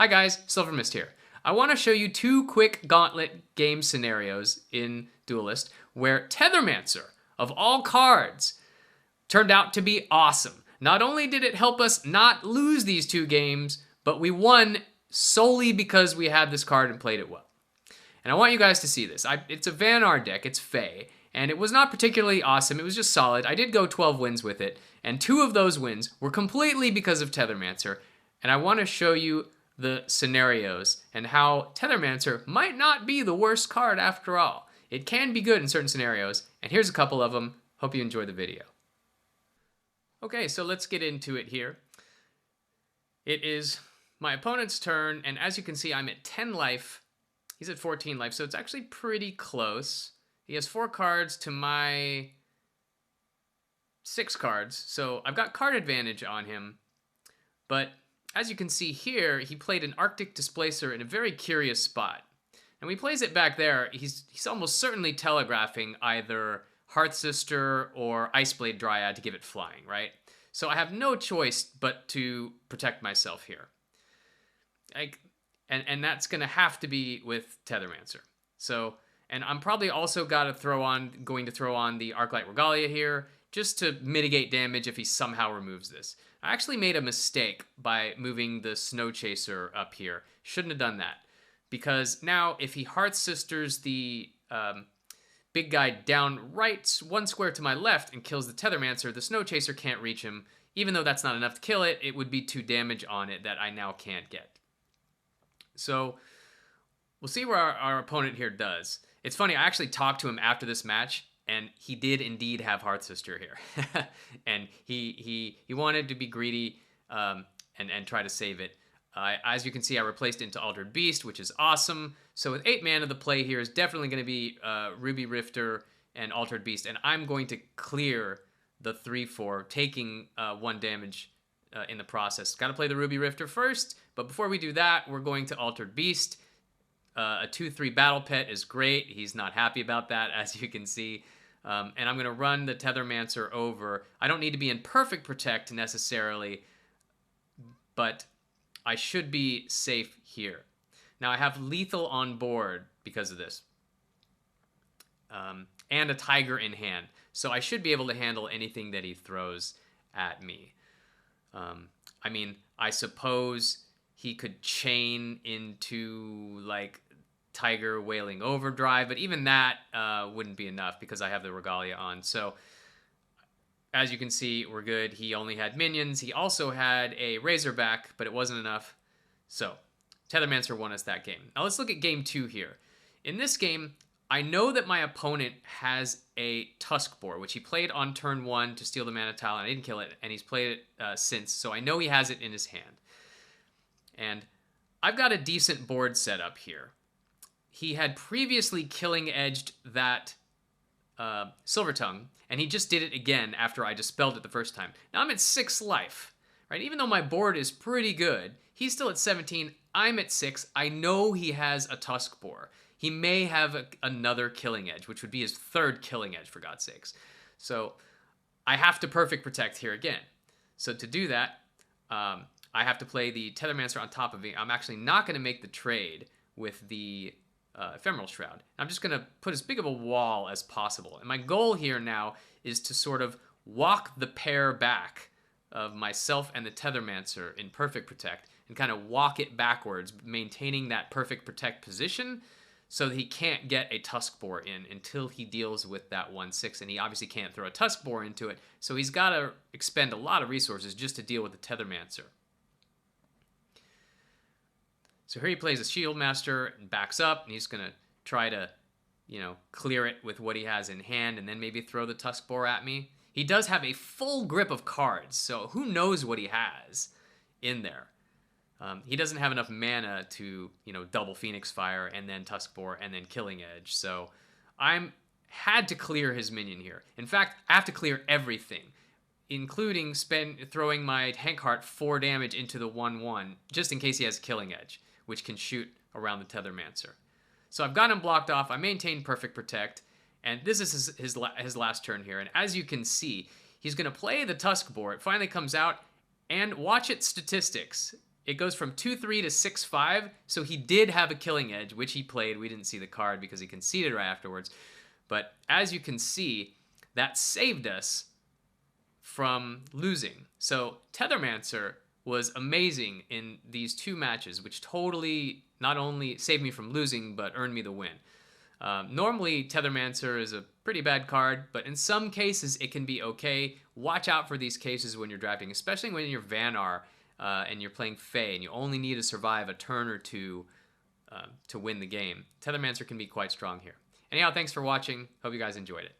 Hi guys, Silvermist here. I want to show you two quick Gauntlet game scenarios in Duelyst where Tethermancer, of all cards, turned out to be awesome. Not only did it help us not lose these two games, but we won solely because we had this card and played it well. And I want you guys to see this. It's a Van deck, it's Fey, and it was not particularly awesome, it was just solid. I did go 12 wins with it, and 2 of those wins were completely because of Tethermancer, and I want to show you the scenarios and how Tethermancer might not be the worst card after all. It can be good in certain scenarios, and here's a couple of them. Hope you enjoy the video. Okay, so let's get into it here. It is my opponent's turn, and as you can see, I'm at 10 life. He's at 14 life, so it's actually pretty close. He has 4 cards to my 6 cards, so I've got card advantage on him, but as you can see here, he played an Arctic Displacer in a very curious spot. And when he plays it back there, he's almost certainly telegraphing either Hearthsister or Iceblade Dryad to give it flying, right? So I have no choice but to protect myself here. And that's going to have to be with Tethermancer. So, and I'm probably also going to throw on the Arclight Regalia here, just to mitigate damage if he somehow removes this. I actually made a mistake by moving the Snow Chaser up here. Shouldn't have done that. Because now if he Hearthsisters the big guy down right 1 square to my left and kills the Tethermancer, the Snow Chaser can't reach him. Even though that's not enough to kill it, it would be 2 damage on it that I now can't get. So we'll see where our opponent here does. It's funny, I actually talked to him after this match, and he did indeed have Hearthsister here. And he wanted to be greedy and try to save it. As you can see, I replaced it into Altered Beast, which is awesome. So with 8 mana, the play here is definitely going to be Ruby Rifter and Altered Beast. And I'm going to clear the 3/4, taking 1 damage in the process. Got to play the Ruby Rifter first. But before we do that, we're going to Altered Beast. A 2/3 Battle Pet is great. He's not happy about that, as you can see. And I'm going to run the Tethermancer over. I don't need to be in perfect protect necessarily, but I should be safe here. Now I have lethal on board because of this. And a tiger in hand. So I should be able to handle anything that he throws at me. I mean, I suppose he could chain into, like, Tiger Wailing Overdrive, but even that wouldn't be enough because I have the Regalia on. So, as you can see, we're good. He only had minions. He also had a Razorback, but it wasn't enough. So, Tethermancer won us that game. Now let's look at game 2 here. In this game, I know that my opponent has a Tusk Boar, which he played on turn 1 to steal the mana tile, and I didn't kill it, and he's played it since, so I know he has it in his hand. And I've got a decent board set up here. He had previously killing edged that Silver Tongue, and he just did it again after I dispelled it the first time. Now I'm at 6 life, right? Even though my board is pretty good, he's still at 17, I'm at 6. I know he has a Tusk Boar. He may have another killing edge, which would be his 3rd killing edge, for God's sakes. So I have to perfect protect here again. So to do that, I have to play the Tethermancer on top of me. I'm actually not going to make the trade with the Ephemeral Shroud. I'm just going to put as big of a wall as possible. And my goal here now is to sort of walk the pair back of myself and the Tethermancer in perfect protect and kind of walk it backwards, maintaining that perfect protect position so that he can't get a Tusk Boar in until he deals with that 1/6. And he obviously can't throw a Tusk Boar into it. So he's got to expend a lot of resources just to deal with the Tethermancer. So here he plays a Shield Master and backs up, and he's going to try to, clear it with what he has in hand and then maybe throw the Tusk Boar at me. He does have a full grip of cards, so who knows what he has in there. He doesn't have enough mana to, double Phoenix Fire and then Tusk Boar and then Killing Edge. So I'm had to clear his minion here. In fact, I have to clear everything, including throwing my Hank Heart 4 damage into the 1/1, just in case he has Killing Edge, which can shoot around the Tethermancer. So I've got him blocked off. I maintain perfect protect, and this is his last turn here. And as you can see, he's going to play the Tusk Boar. It finally comes out, and watch its statistics. it goes from 2-3 to 6-5. So he did have a killing edge, which he played. We didn't see the card because he conceded right afterwards. But as you can see, that saved us from losing. So Tethermancer was amazing in these 2 matches, which totally not only saved me from losing, but earned me the win. Normally, Tethermancer is a pretty bad card, but in some cases, it can be okay. Watch out for these cases when you're drafting, especially when you're Vanar and you're playing Fae, and you only need to survive a turn or 2 to win the game. Tethermancer can be quite strong here. Anyhow, thanks for watching. Hope you guys enjoyed it.